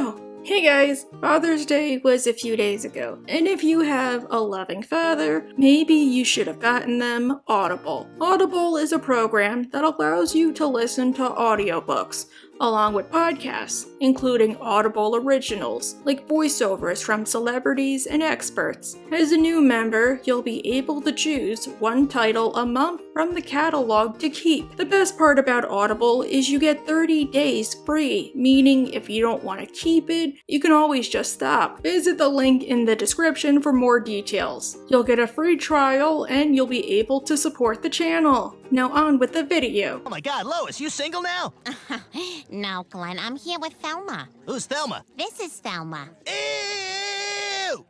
Oh, hey guys, Father's Day was a few days ago, and if you have a loving father, maybe you should have gotten them Audible. Audible is a program that allows you to listen to audiobooks, along with podcasts, including Audible originals, like voiceovers from celebrities and experts. As a new member, you'll be able to choose one title a month from the catalog to keep. The best part about Audible is you get 30 days free, meaning if you don't want to keep it, you can always just stop. Visit the link in the description for more details. You'll get a free trial and you'll be able to support the channel. Now on with the video. Oh my god, Lois, you single now? No, Glenn, I'm here with Thelma. Who's Thelma? This is Thelma. Ew!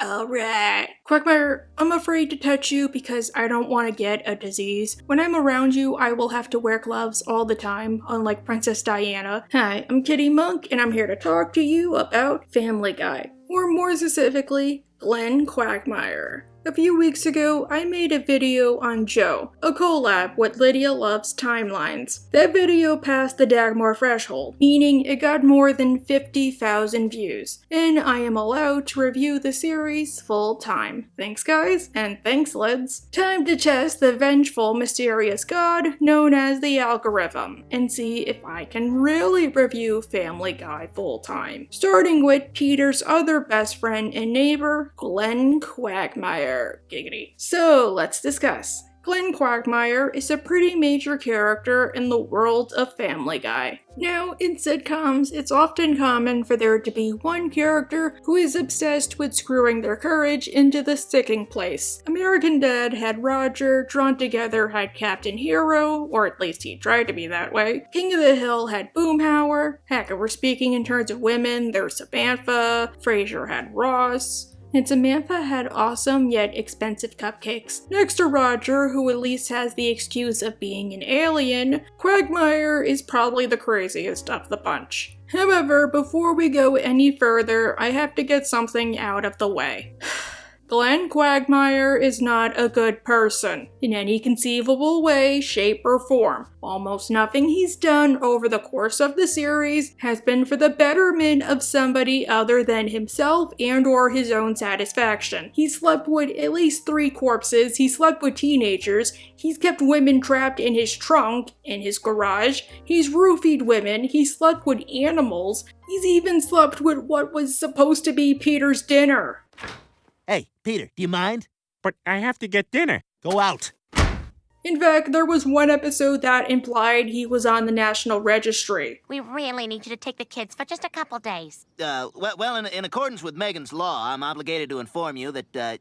Alright. Quagmire, I'm afraid to touch you because I don't want to get a disease. When I'm around you, I will have to wear gloves all the time, unlike Princess Diana. Hi, I'm Kitty Monk, and I'm here to talk to you about Family Guy. Or more specifically, Glenn Quagmire. A few weeks ago, I made a video on Joe, a collab with Lydia Loves Timelines. That video passed the Dagmar threshold, meaning it got more than 50,000 views, and I am allowed to review the series full time. Thanks guys, and thanks Lids. Time to test the vengeful, mysterious god known as the algorithm, and see if I can really review Family Guy full time. Starting with Peter's other best friend and neighbor, Glenn Quagmire. Giggity. So let's discuss. Glenn Quagmire is a pretty major character in the world of Family Guy. Now, in sitcoms, it's often common for there to be one character who is obsessed with screwing their courage into the sticking place. American Dad had Roger, Drawn Together had Captain Hero, or at least he tried to be that way. King of the Hill had Boomhauer. Heck, if we're speaking in terms of women, there's Samantha. Frasier had Ross. And Samantha had awesome yet expensive cupcakes. Next to Roger, who at least has the excuse of being an alien, Quagmire is probably the craziest of the bunch. However, before we go any further, I have to get something out of the way. Glenn Quagmire is not a good person, in any conceivable way, shape, or form. Almost nothing he's done over the course of the series has been for the betterment of somebody other than himself and or his own satisfaction. He's slept with at least 3 corpses, he slept with teenagers, he's kept women trapped in his trunk, in his garage, he's roofied women, he slept with animals, he's even slept with what was supposed to be Peter's dinner. Hey, Peter, do you mind? But I have to get dinner. Go out. In fact, there was one episode that implied he was on the National Registry. We really need you to take the kids for just a couple days. Well, in accordance with Megan's law, I'm obligated to inform you that,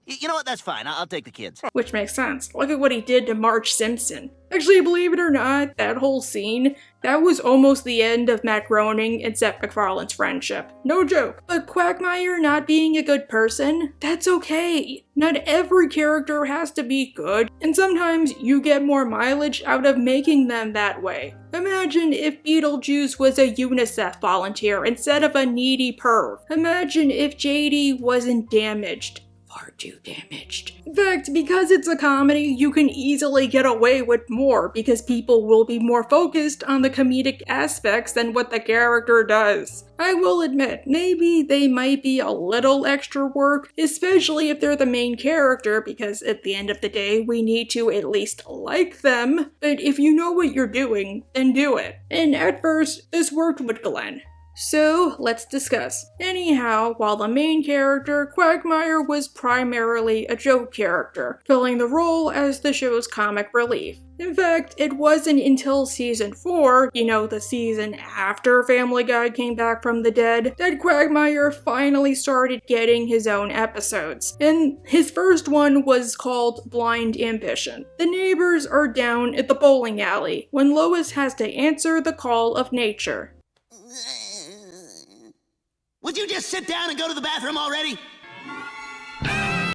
you know what, that's fine. I'll take the kids. Which makes sense. Look at what he did to Marge Simpson. Actually, believe it or not, that whole scene, that was almost the end of Matt Groening and Seth MacFarlane's friendship. No joke. But Quagmire not being a good person, that's okay. Not every character has to be good, and sometimes you get more mileage out of making them that way. Imagine if Beetlejuice was a UNICEF volunteer instead of a needy perv. Imagine if JD wasn't damaged. Far too damaged. In fact, because it's a comedy, you can easily get away with more because people will be more focused on the comedic aspects than what the character does. I will admit, maybe they might be a little extra work, especially if they're the main character, because at the end of the day, we need to at least like them. But if you know what you're doing, then do it. And at first, this worked with Glenn. So, let's discuss. Anyhow, while the main character, Quagmire, was primarily a joke character, filling the role as the show's comic relief. In fact, it wasn't until season 4, you know, the season after Family Guy came back from the dead, that Quagmire finally started getting his own episodes. And his first one was called Blind Ambition. The neighbors are down at the bowling alley when Lois has to answer the call of nature. Would you just sit down and go to the bathroom already?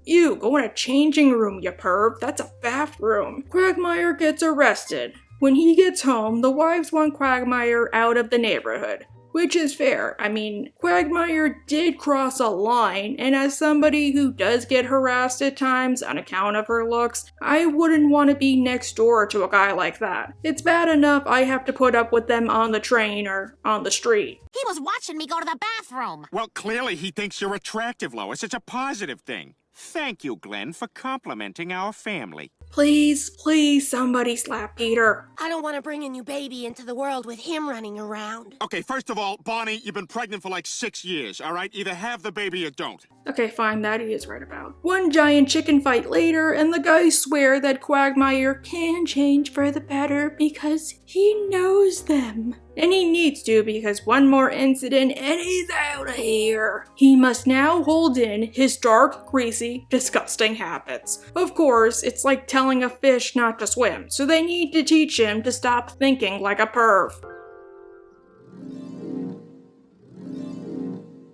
Ew, go in a changing room, you perv. That's a bathroom. Quagmire gets arrested. When he gets home, the wives want Quagmire out of the neighborhood. which is fair. I mean, Quagmire did cross a line, and as somebody who does get harassed at times on account of her looks, I wouldn't want to be next door to a guy like that. It's bad enough I have to put up with them on the train or on the street. He was watching me go to the bathroom. Well, clearly he thinks you're attractive, Lois. It's a positive thing. Thank you, Glenn, for complimenting our family. Please, please, somebody slap Peter. I don't want to bring a new baby into the world with him running around. Okay, first of all, Bonnie, you've been pregnant for like 6 years, all right? Either have the baby or don't. Okay, fine, that he is right about. One giant chicken fight later, and the guys swear that Quagmire can change for the better because he knows them. And he needs to because one more incident and he's out of here. He must now hold in his dark, greasy, disgusting habits. Of course, it's like telling a fish not to swim, so they need to teach him to stop thinking like a perv.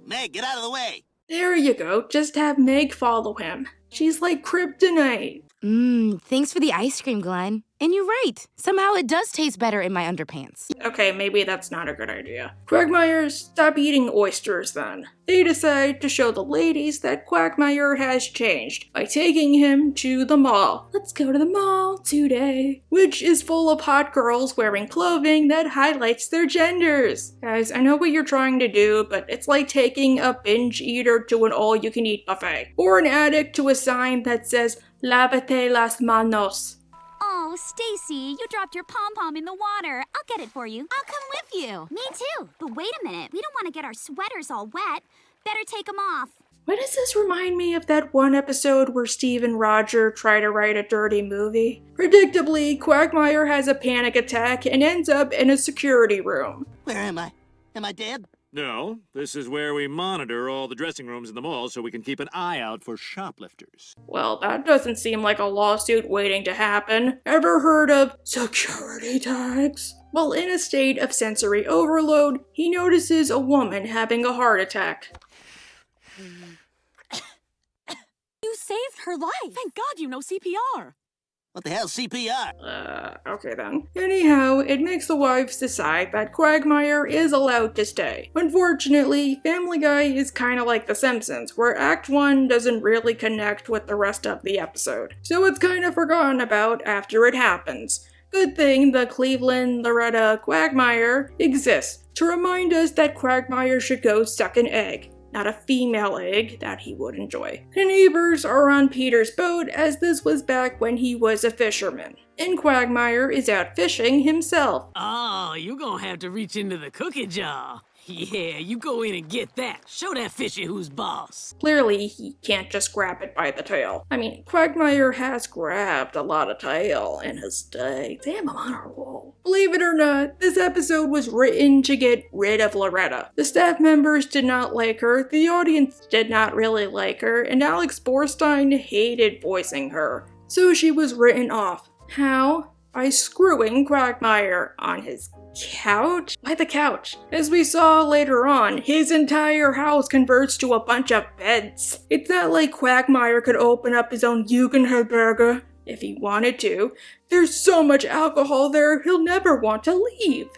Meg, get out of the way. There you go, just have Meg follow him. She's like kryptonite. Thanks for the ice cream, Glenn. And you're right. Somehow it does taste better in my underpants. Okay, maybe that's not a good idea. Quagmire, stop eating oysters then. They decide to show the ladies that Quagmire has changed by taking him to the mall. Let's go to the mall today. Which is full of hot girls wearing clothing that highlights their genders. Guys, I know what you're trying to do, but it's like taking a binge eater to an all-you-can-eat buffet. Or an addict to a sign that says, Lávate las manos. Oh, Stacy, you dropped your pom-pom in the water. I'll get it for you. I'll come with you. Me too. But wait a minute. We don't want to get our sweaters all wet. Better take them off. Why does this remind me of that one episode where Steve and Roger try to write a dirty movie? Predictably, Quagmire has a panic attack and ends up in a security room. Where am I? Am I dead? No, this is where we monitor all the dressing rooms in the mall so we can keep an eye out for shoplifters. Well, that doesn't seem like a lawsuit waiting to happen. Ever heard of security tags? Well, in a state of sensory overload, he notices a woman having a heart attack. You saved her life. Thank God you know CPR. What the hell's CPR? Okay then. Anyhow, it makes the wives decide that Quagmire is allowed to stay. Unfortunately, Family Guy is kinda like The Simpsons, where Act 1 doesn't really connect with the rest of the episode. So it's kinda forgotten about after it happens. Good thing the Cleveland, Loretta, Quagmire exists to remind us that Quagmire should go suck an egg. Not a female egg that he would enjoy. The neighbors are on Peter's boat as this was back when he was a fisherman. And Quagmire is out fishing himself. Oh, you gonna have to reach into the cookie jar. Yeah, you go in and get that. Show that fishy who's boss. Clearly, he can't just grab it by the tail. I mean, Quagmire has grabbed a lot of tail in his day. Damn, I'm on a roll. Believe it or not, this episode was written to get rid of Loretta. The staff members did not like her, the audience did not really like her, and Alex Borstein hated voicing her. So she was written off. How? By screwing Quagmire on his couch? Why the couch? As we saw later on, his entire house converts to a bunch of beds. It's not like Quagmire could open up his own Jugendherberge if he wanted to. There's so much alcohol there, he'll never want to leave.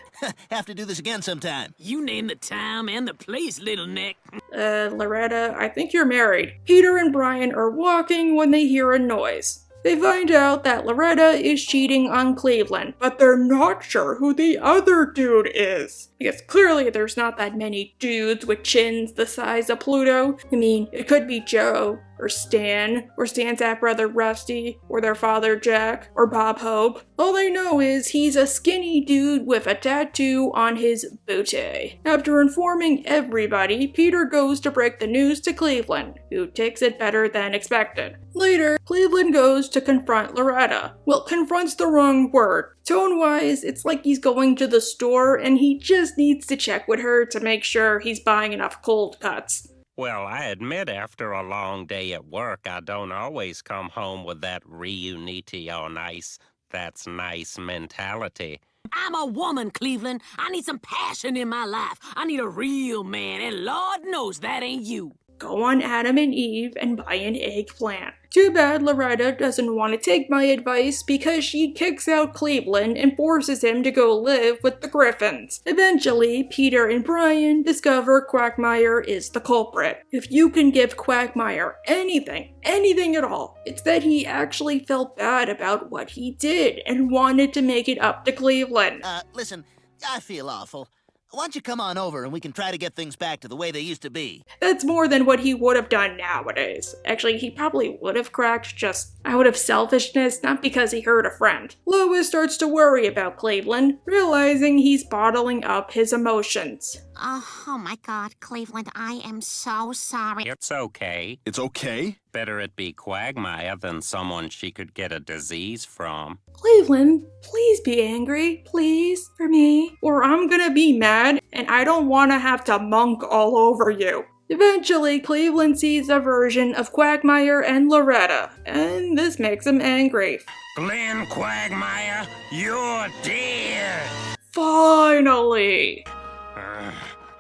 Have to do this again sometime. You name the time and the place, little neck. Loretta, I think you're married. Peter and Brian are walking when they hear a noise. They find out that Loretta is cheating on Cleveland, but they're not sure who the other dude is. Because clearly there's not that many dudes with chins the size of Pluto. I mean, it could be Joe, or Stan, or Stan's half-brother Rusty, or their father Jack, or Bob Hope. All they know is he's a skinny dude with a tattoo on his booty. After informing everybody, Peter goes to break the news to Cleveland, who takes it better than expected. Later, Cleveland goes to confront Loretta. Well, confront's the wrong word. Tone-wise, it's like he's going to the store and he just needs to check with her to make sure he's buying enough cold cuts. Well, I admit after a long day at work, I don't always come home with that reunite nice, that's nice mentality. I'm a woman, Cleveland. I need some passion in my life. I need a real man, and Lord knows that ain't you. go on Adam and Eve and buy an eggplant. Too bad Loretta doesn't want to take my advice because she kicks out Cleveland and forces him to go live with the Griffins. Eventually, Peter and Brian discover Quagmire is the culprit. If you can give Quagmire anything at all, it's that he actually felt bad about what he did and wanted to make it up to Cleveland. Listen, I feel awful. Why don't you come on over and we can try to get things back to the way they used to be? That's more than what he would have done nowadays. Actually, he probably would have cracked just out of selfishness, not because he hurt a friend. Lois starts to worry about Cleveland, realizing he's bottling up his emotions. Oh my God, Cleveland, I am so sorry. It's okay. It's okay? Better it be Quagmire than someone she could get a disease from. Cleveland, please be angry, please, for me, or I'm gonna be mad and I don't want to have to monk all over you. Eventually, Cleveland sees a version of Quagmire and Loretta, and this makes him angry. Glenn Quagmire, you're dead! Finally!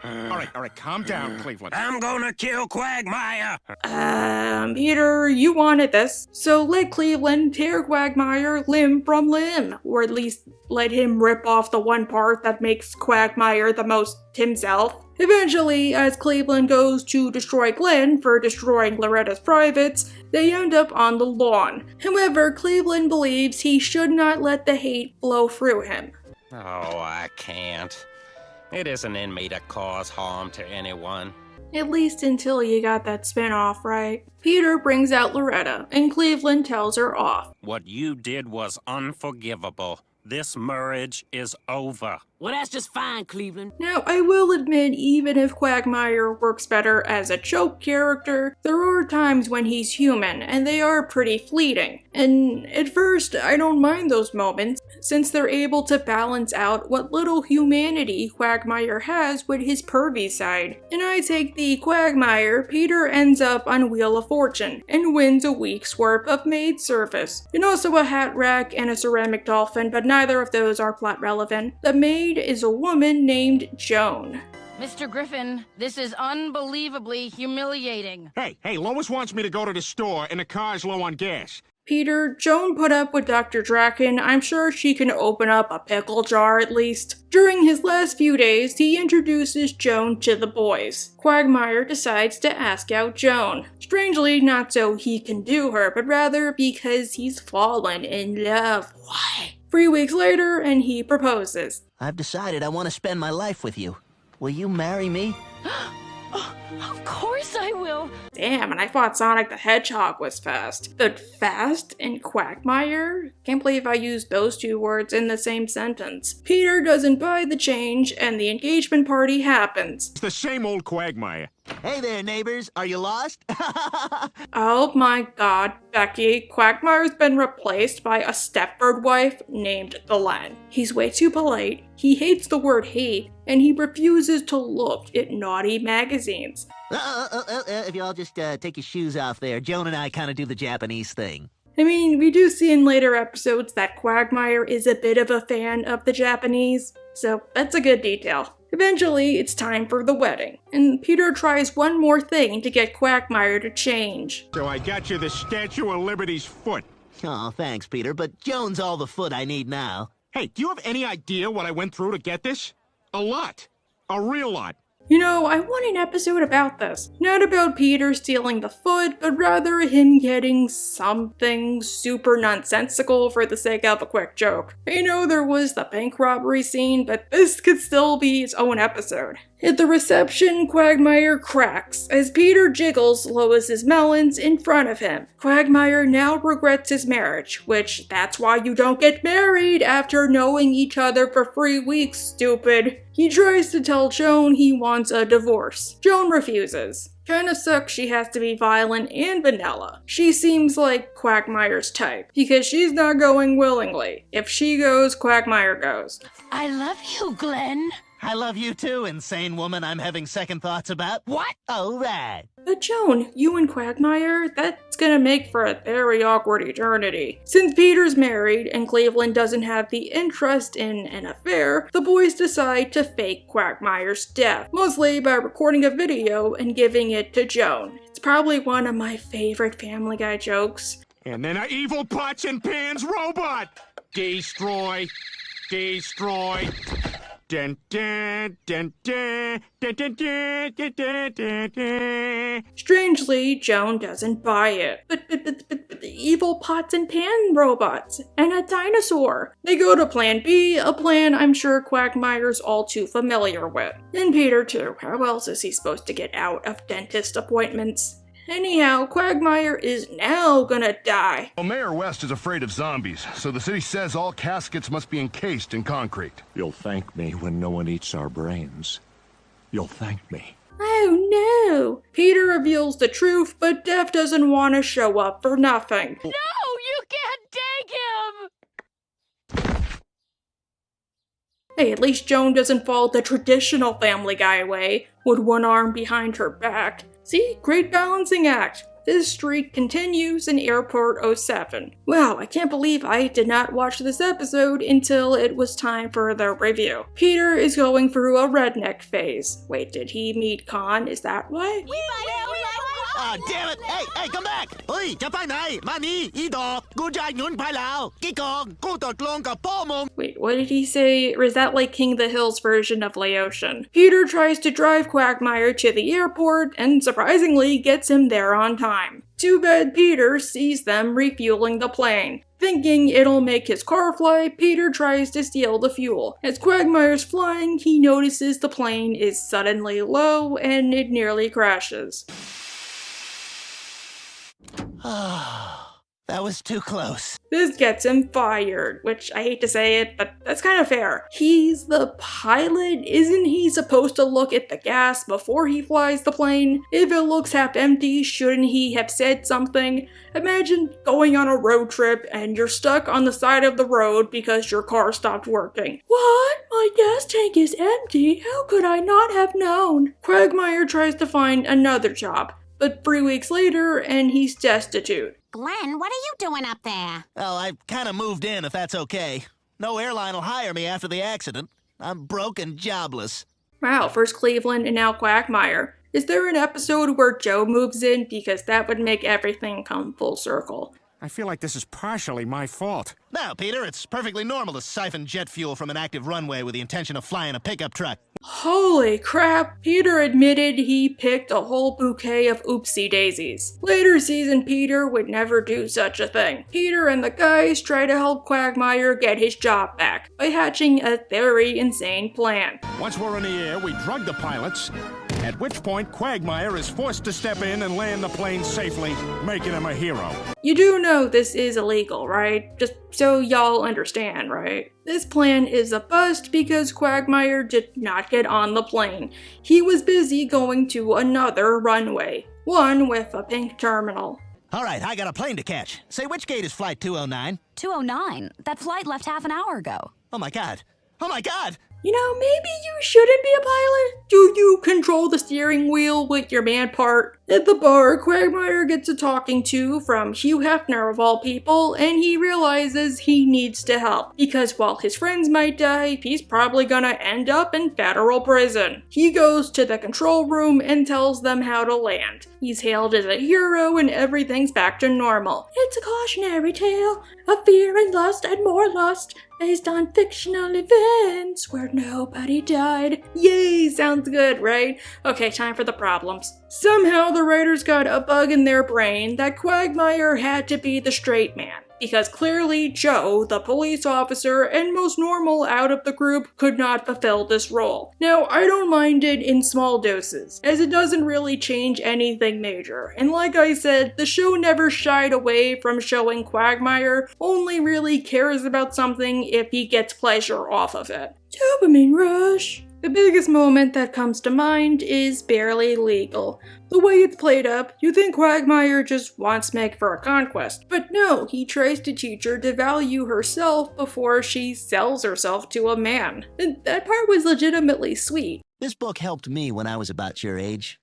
All right, calm down, Cleveland. I'm gonna kill Quagmire! Peter, you wanted this, so let Cleveland tear Quagmire limb from limb, or at least let him rip off the one part that makes Quagmire the most himself. Eventually, as Cleveland goes to destroy Glenn for destroying Loretta's privates, they end up on the lawn. However, Cleveland believes he should not let the hate flow through him. Oh, I can't. It isn't in me to cause harm to anyone. At least until you got that spin-off, right? Peter brings out Loretta, and Cleveland tells her off. What you did was unforgivable. This marriage is over. Well, that's just fine, Cleveland. Now, I will admit, even if Quagmire works better as a joke character, there are times when he's human, and they are pretty fleeting. And at first, I don't mind those moments, since they're able to balance out what little humanity Quagmire has with his pervy side. And I take the Quagmire, Peter ends up on Wheel of Fortune, and wins a week's worth of maid service. And also a hat rack and a ceramic dolphin, but neither of those are plot relevant. The maid is a woman named Joan. Mr. Griffin, this is unbelievably humiliating. Hey, Lois wants me to go to the store and the car's low on gas. Peter, Joan put up with Dr. Draken. I'm sure she can open up a pickle jar at least. During his last few days, he introduces Joan to the boys. Quagmire decides to ask out Joan. Strangely, not so he can do her, but rather because he's fallen in love. Why? 3 weeks later, and he proposes. I've decided I want to spend my life with you. Will you marry me? Of course I will. Damn, and I thought Sonic the Hedgehog was fast. But fast and Quagmire? Can't believe I used those two words in the same sentence. Peter doesn't buy the change, and the engagement party happens. It's the same old Quagmire. Hey there, neighbors. Are you lost? Oh my god, Becky, Quagmire's been replaced by a Stepford wife named Calin. He's way too polite, he hates the word hate, and he refuses to look at naughty magazines. If y'all just take your shoes off there, Joan and I kind of do the Japanese thing. I mean, we do see in later episodes that Quagmire is a bit of a fan of the Japanese, so that's a good detail. Eventually, it's time for the wedding, and Peter tries one more thing to get Quagmire to change. So I got you the Statue of Liberty's foot. Oh, thanks, Peter, but Joan's all the foot I need now. Hey, do you have any idea what I went through to get this? A lot. A real lot. You know, I want an episode about this. Not about Peter stealing the foot, but rather him getting something super nonsensical for the sake of a quick joke. I know there was the bank robbery scene, but this could still be its own episode. At the reception, Quagmire cracks as Peter jiggles Lois's melons in front of him. Quagmire now regrets his marriage, which that's why you don't get married after knowing each other for 3 weeks, stupid. He tries to tell Joan he wants a divorce. Joan refuses. Kinda sucks she has to be violent and vanilla. She seems like Quagmire's type, because she's not going willingly. If she goes, Quagmire goes. I love you, Glenn. I love you too, insane woman I'm having second thoughts about. What? Oh, right. But Joan, you and Quagmire, that's gonna make for a very awkward eternity. Since Peter's married and Cleveland doesn't have the interest in an affair, the boys decide to fake Quagmire's death, mostly by recording a video and giving it to Joan. It's probably one of my favorite Family Guy jokes. And then an evil pots and pans robot! Destroy! Destroy! Dun, dun, dun, dun, dun, dun, dun, dun, dun, dun, dun. Strangely, Joan doesn't buy it. But the evil pots and pan robots and a dinosaur. They go to Plan B, a plan I'm sure Quagmire's all too familiar with. And Peter too. How else is he supposed to get out of dentist appointments? Anyhow, Quagmire is now gonna die. Well, Mayor West is afraid of zombies, so the city says all caskets must be encased in concrete. You'll thank me when no one eats our brains. You'll thank me. Oh no! Peter reveals the truth, but Dev doesn't want to show up for nothing. No, you can't take him! Hey, at least Joan doesn't follow the traditional Family Guy way, with one arm behind her back. See? Great balancing act. This streak continues in Airport 07. Wow, I can't believe I did not watch this episode until it was time for the review. Peter is going through a redneck phase. Wait, did he meet Con? Is that why? Ah, damn it! Hey, come back! เฮ้ย จะไปไหน มานี่ อีดอก กูจ่ายเงินไปแล้ว กี่กอง กูตกลงกับพ่อมึง Wait, what did he say? Or is that like King of the Hills version of Laotian? Peter tries to drive Quagmire to the airport and surprisingly gets him there on time. Too bad Peter sees them refueling the plane. Thinking it'll make his car fly, Peter tries to steal the fuel. As Quagmire's flying, he notices the plane is suddenly low and it nearly crashes. That was too close. This gets him fired, which I hate to say it, but that's kind of fair. He's the pilot. Isn't he supposed to look at the gas before he flies the plane? If it looks half empty, shouldn't he have said something? Imagine going on a road trip and you're stuck on the side of the road because your car stopped working. What? My gas tank is empty? How could I not have known? Quagmire tries to find another job, but 3 weeks later and he's destitute. Glenn, what are you doing up there? Well, I kind of moved in, if that's okay. No airline will hire me after the accident. I'm broke and jobless. Wow, first Cleveland and now Quagmire. Is there an episode where Joe moves in? Because that would make everything come full circle. I feel like this is partially my fault. Now, Peter, it's perfectly normal to siphon jet fuel from an active runway with the intention of flying a pickup truck. Holy crap, Peter admitted he picked a whole bouquet of oopsie daisies. Later season Peter would never do such a thing. Peter and the guys try to help Quagmire get his job back by hatching a very insane plan. Once we're in the air, we drug the pilots, at which point Quagmire is forced to step in and land the plane safely, making him a hero. You do know this is illegal, right? Just so y'all understand, right? This plan is a bust because Quagmire did not get on the plane. He was busy going to another runway, one with a pink terminal. All right, I got a plane to catch. Say, which gate is flight 209? 209? That flight left half an hour ago. Oh my god. Oh my god! You know, maybe you shouldn't be a pilot. Do you control the steering wheel with your man part? At the bar, Quagmire gets a talking to from Hugh Hefner of all people, and he realizes he needs to help, because while his friends might die, he's probably gonna end up in federal prison. He goes to the control room and tells them how to land. He's hailed as a hero and everything's back to normal. It's a cautionary tale of fear and lust and more lust, based on fictional events where nobody died. Yay, sounds good, right? Okay, time for the problems. Somehow the writers got a bug in their brain that Quagmire had to be the straight man, because clearly Joe, the police officer and most normal out of the group, could not fulfill this role. Now, I don't mind it in small doses, as it doesn't really change anything major, and like I said, the show never shied away from showing Quagmire only really cares about something if he gets pleasure off of it. Dopamine rush. The biggest moment that comes to mind is barely legal. The way it's played up, you think Quagmire just wants Meg for a conquest. But no, he tries to teach her to value herself before she sells herself to a man. And that part was legitimately sweet. This book helped me when I was about your age.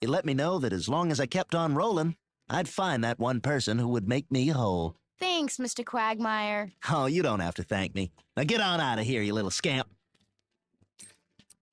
It let me know that as long as I kept on rolling, I'd find that one person who would make me whole. Thanks, Mr. Quagmire. Oh, you don't have to thank me. Now get on out of here, you little scamp.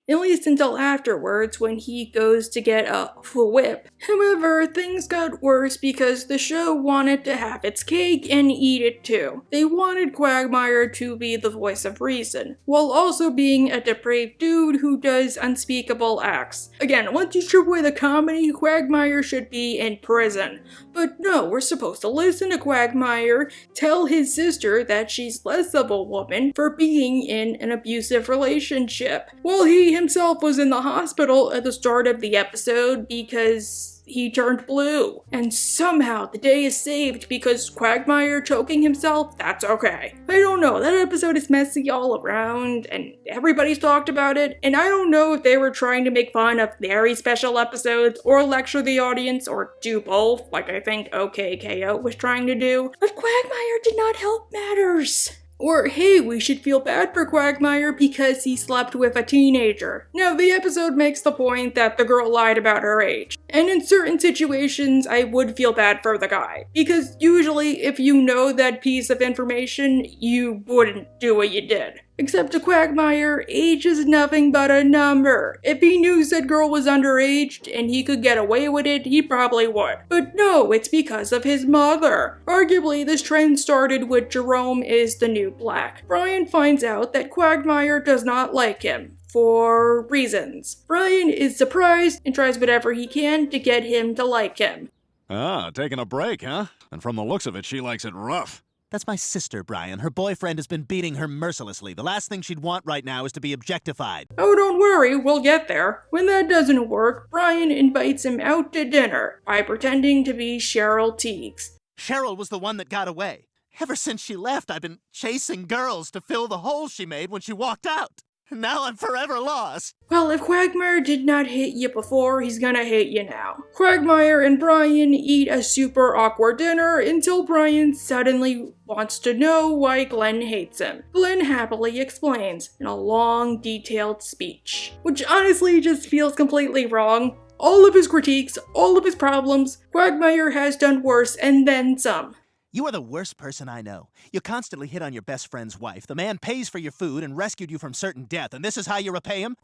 At least until afterwards when he goes to get a whip. However, things got worse because the show wanted to have its cake and eat it too. They wanted Quagmire to be the voice of reason, while also being a depraved dude who does unspeakable acts. Again, once you strip away the comedy, Quagmire should be in prison. But no, we're supposed to listen to Quagmire tell his sister that she's less of a woman for being in an abusive relationship, while he himself was in the hospital at the start of the episode because he turned blue. And somehow the day is saved because Quagmire choking himself, that's okay. I don't know, that episode is messy all around and everybody's talked about it, and I don't know if they were trying to make fun of very special episodes or lecture the audience or do both, like I think OKKO was trying to do. But Quagmire did not help matters. Or, hey, we should feel bad for Quagmire because he slept with a teenager. Now, the episode makes the point that the girl lied about her age. And in certain situations, I would feel bad for the guy. Because usually, if you know that piece of information, you wouldn't do what you did. Except to Quagmire, age is nothing but a number. If he knew said girl was underage and he could get away with it, he probably would. But no, it's because of his mother. Arguably, this trend started with Jerome is the new black. Brian finds out that Quagmire does not like him. For reasons. Brian is surprised and tries whatever he can to get him to like him. Ah, taking a break, huh? And from the looks of it, she likes it rough. That's my sister, Brian. Her boyfriend has been beating her mercilessly. The last thing she'd want right now is to be objectified. Oh, don't worry, we'll get there. When that doesn't work, Brian invites him out to dinner by pretending to be Cheryl Teagues. Cheryl was the one that got away. Ever since she left, I've been chasing girls to fill the hole she made when she walked out. Now I'm forever lost. Well, if Quagmire did not hate you before, he's gonna hate you now. Quagmire and Brian eat a super awkward dinner until Brian suddenly wants to know why Glenn hates him. Glenn happily explains in a long, detailed speech, which honestly just feels completely wrong. All of his critiques, all of his problems, Quagmire has done worse and then some. You are the worst person I know. You constantly hit on your best friend's wife. The man pays for your food and rescued you from certain death, and this is how you repay him?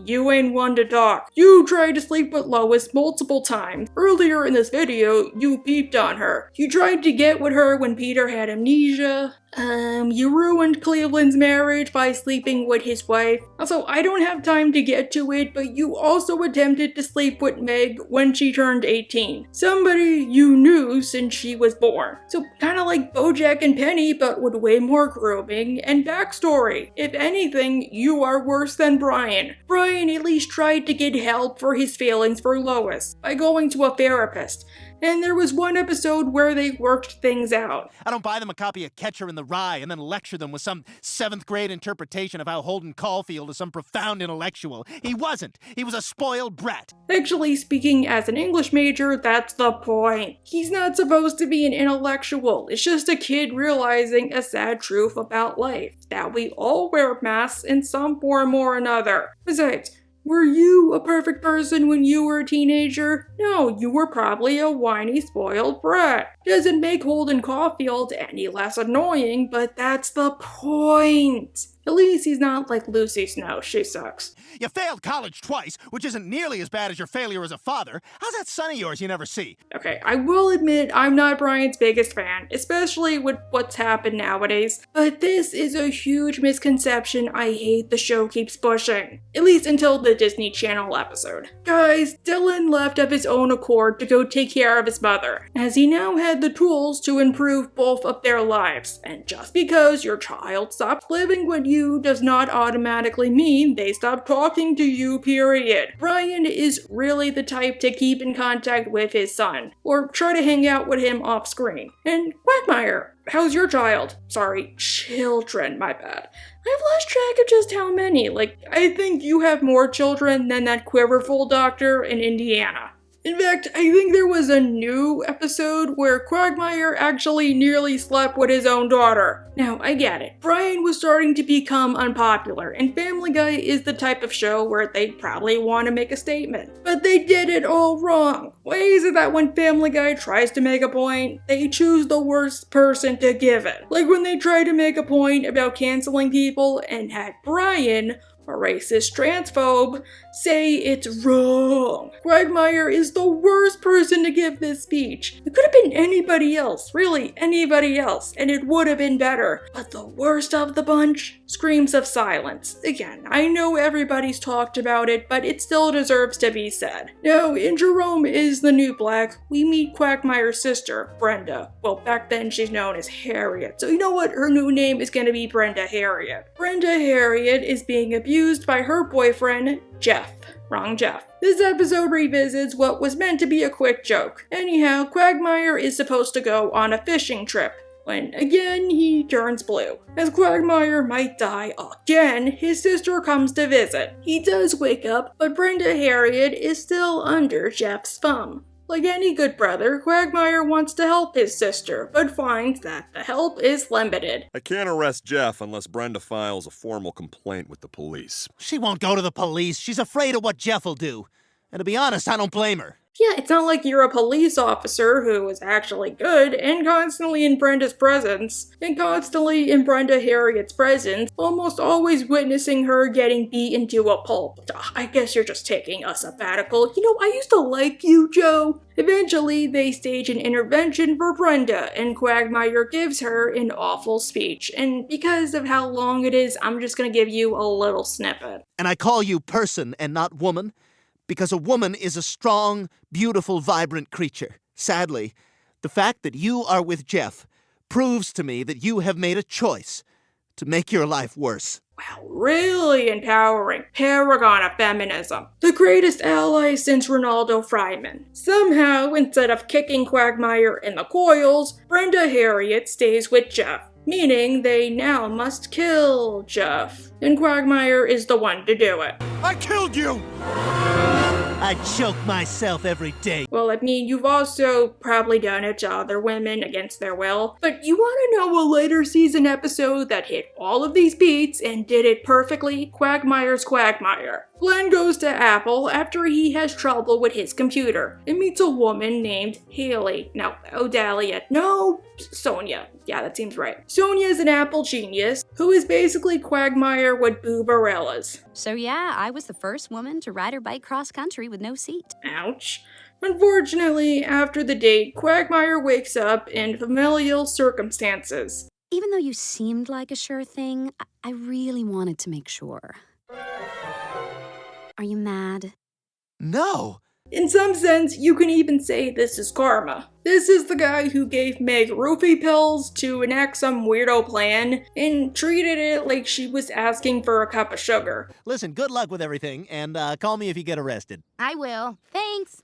You ain't one to talk. You tried to sleep with Lois multiple times. Earlier in this video, you peeped on her. You tried to get with her when Peter had amnesia. You ruined Cleveland's marriage by sleeping with his wife. Also, I don't have time to get to it, but you also attempted to sleep with Meg when she turned 18. Somebody you knew since she was born. So kinda like BoJack and Penny, but with way more grooming and backstory. If anything, you are worse than Brian. Brian at least tried to get help for his feelings for Lois by going to a therapist. And there was one episode where they worked things out. I don't buy them a copy of Catcher in the Rye and then lecture them with some 7th grade interpretation of how Holden Caulfield is some profound intellectual. He wasn't. He was a spoiled brat. Actually, speaking as an English major, that's the point. He's not supposed to be an intellectual. It's just a kid realizing a sad truth about life. That we all wear masks in some form or another. Besides, were you a perfect person when you were a teenager? No, you were probably a whiny, spoiled brat. Doesn't make Holden Caulfield any less annoying, but that's the point. At least he's not like Lucy Snow, she sucks. You failed college twice, which isn't nearly as bad as your failure as a father. How's that son of yours you never see? Okay, I will admit I'm not Brian's biggest fan, especially with what's happened nowadays, but this is a huge misconception I hate the show keeps pushing. At least until the Disney Channel episode. Guys, Dylan left of his own accord to go take care of his mother, as he now had the tools to improve both of their lives. And just because your child stopped living with you you does not automatically mean they stop talking to you, period. Brian is really the type to keep in contact with his son, or try to hang out with him off screen. And Quagmire, how's your child? Sorry, children, my bad. I've lost track of just how many. I think you have more children than that quiverful doctor in Indiana. In fact, I think there was a new episode where Quagmire actually nearly slept with his own daughter. Now, I get it. Brian was starting to become unpopular, and Family Guy is the type of show where they'd probably want to make a statement. But they did it all wrong. Why is it that when Family Guy tries to make a point, they choose the worst person to give it? Like when they tried to make a point about canceling people and had Brian, a racist transphobe, say it's wrong. Quagmire is the worst person to give this speech. It could have been anybody else, really anybody else, and it would have been better. But the worst of the bunch screams of silence. Again, I know everybody's talked about it, but it still deserves to be said. Now, in Jerome is the New Black, we meet Quagmire's sister, Brenda. Well, back then she's known as Harriet, so you know what? Her new name is gonna be Brenda Harriet. Brenda Harriet is being abused by her boyfriend, Jeff. Wrong Jeff. This episode revisits what was meant to be a quick joke. Anyhow, Quagmire is supposed to go on a fishing trip, when again he turns blue. As Quagmire might die again, his sister comes to visit. He does wake up, but Brenda Harriet is still under Jeff's thumb. Like any good brother, Quagmire wants to help his sister, but finds that the help is limited. I can't arrest Jeff unless Brenda files a formal complaint with the police. She won't go to the police. She's afraid of what Jeff will do. And to be honest, I don't blame her. Yeah, it's not like you're a police officer who is actually good and constantly in Brenda's presence, and constantly in Brenda Harriet's presence, almost always witnessing her getting beaten to a pulp. I guess you're just taking a sabbatical. You know, I used to like you, Joe. Eventually, they stage an intervention for Brenda, and Quagmire gives her an awful speech. And because of how long it is, I'm just gonna give you a little snippet. And I call you person and not woman, because a woman is a strong, beautiful, vibrant creature. Sadly, the fact that you are with Jeff proves to me that you have made a choice to make your life worse. Wow, really empowering. Paragon of feminism. The greatest ally since Ronaldo Fryman. Somehow, instead of kicking Quagmire in the coils, Brenda Harriet stays with Jeff, meaning they now must kill Jeff. And Quagmire is the one to do it. I killed you! I choke myself every day. Well, I mean, you've also probably done it to other women against their will. But you want to know a later season episode that hit all of these beats and did it perfectly? Quagmire's Quagmire. Glenn goes to Apple after he has trouble with his computer and meets a woman named Haley. No, Odalia. No, Sonia. Yeah, that seems right. Sonia is an Apple genius who is basically Quagmire with boobarellas. So yeah, I was the first woman to ride her bike cross country with no seat. Ouch. Unfortunately, after the date, Quagmire wakes up in familial circumstances. Even though you seemed like a sure thing, I really wanted to make sure. Are you mad? No. In some sense, you can even say this is karma. This is the guy who gave Meg roofie pills to enact some weirdo plan and treated it like she was asking for a cup of sugar. Listen, good luck with everything, and call me if you get arrested. I will. Thanks.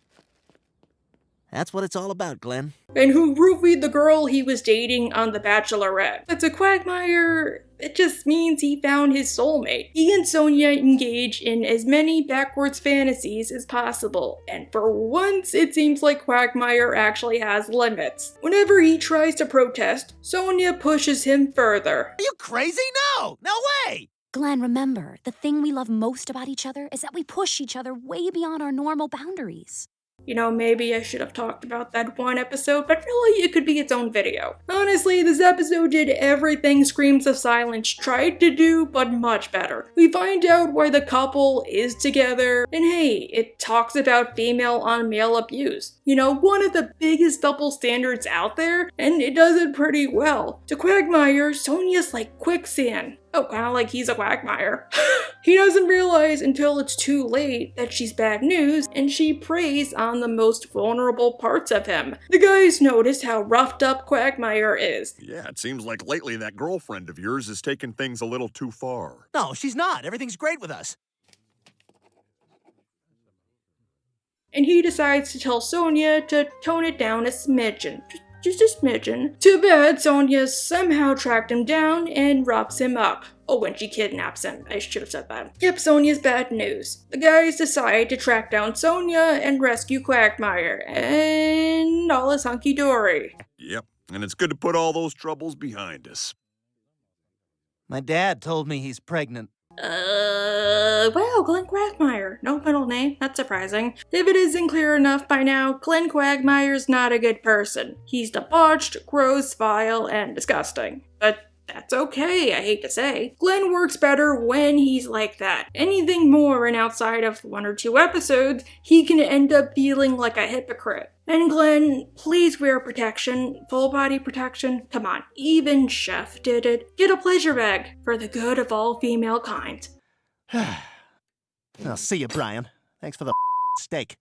That's what it's all about, Glenn. And who roofied the girl he was dating on The Bachelorette. But to Quagmire, it just means he found his soulmate. He and Sonia engage in as many backwards fantasies as possible. And for once, it seems like Quagmire actually has limits. Whenever he tries to protest, Sonia pushes him further. Are you crazy? No! No way! Glenn, remember, the thing we love most about each other is that we push each other way beyond our normal boundaries. You know, maybe I should have talked about that one episode, but really it could be its own video. Honestly, this episode did everything Screams of Silence tried to do, but much better. We find out why the couple is together, and hey, it talks about female on male abuse. You know, one of the biggest double standards out there, and it does it pretty well. To Quagmire, Sonia's like quicksand. Oh, kind of like he's a Quagmire. He doesn't realize until it's too late that she's bad news, and she preys on the most vulnerable parts of him. The guys notice how roughed up Quagmire is. Yeah, it seems like lately that girlfriend of yours is taking things a little too far. No, she's not. Everything's great with us. And he decides to tell Sonia to tone it down a smidgen. Just a smidgen. Too bad Sonia somehow tracked him down and wraps him up. Oh, when she kidnaps him. I should have said that. Yep, Sonia's bad news. The guys decide to track down Sonia and rescue Quagmire, and all is hunky-dory. Yep, and it's good to put all those troubles behind us. My dad told me he's pregnant. Wow, Glenn Quagmire. No middle name, that's surprising. If it isn't clear enough by now, Glenn Quagmire's not a good person. He's debauched, gross, vile, and disgusting. But that's okay, I hate to say. Glenn works better when he's like that. Anything more and outside of 1 or 2 episodes, he can end up feeling like a hypocrite. And Glenn, please wear protection, full body protection. Come on, even Chef did it. Get a pleasure bag for the good of all female kind. I'll see you, Brian. Thanks for the steak.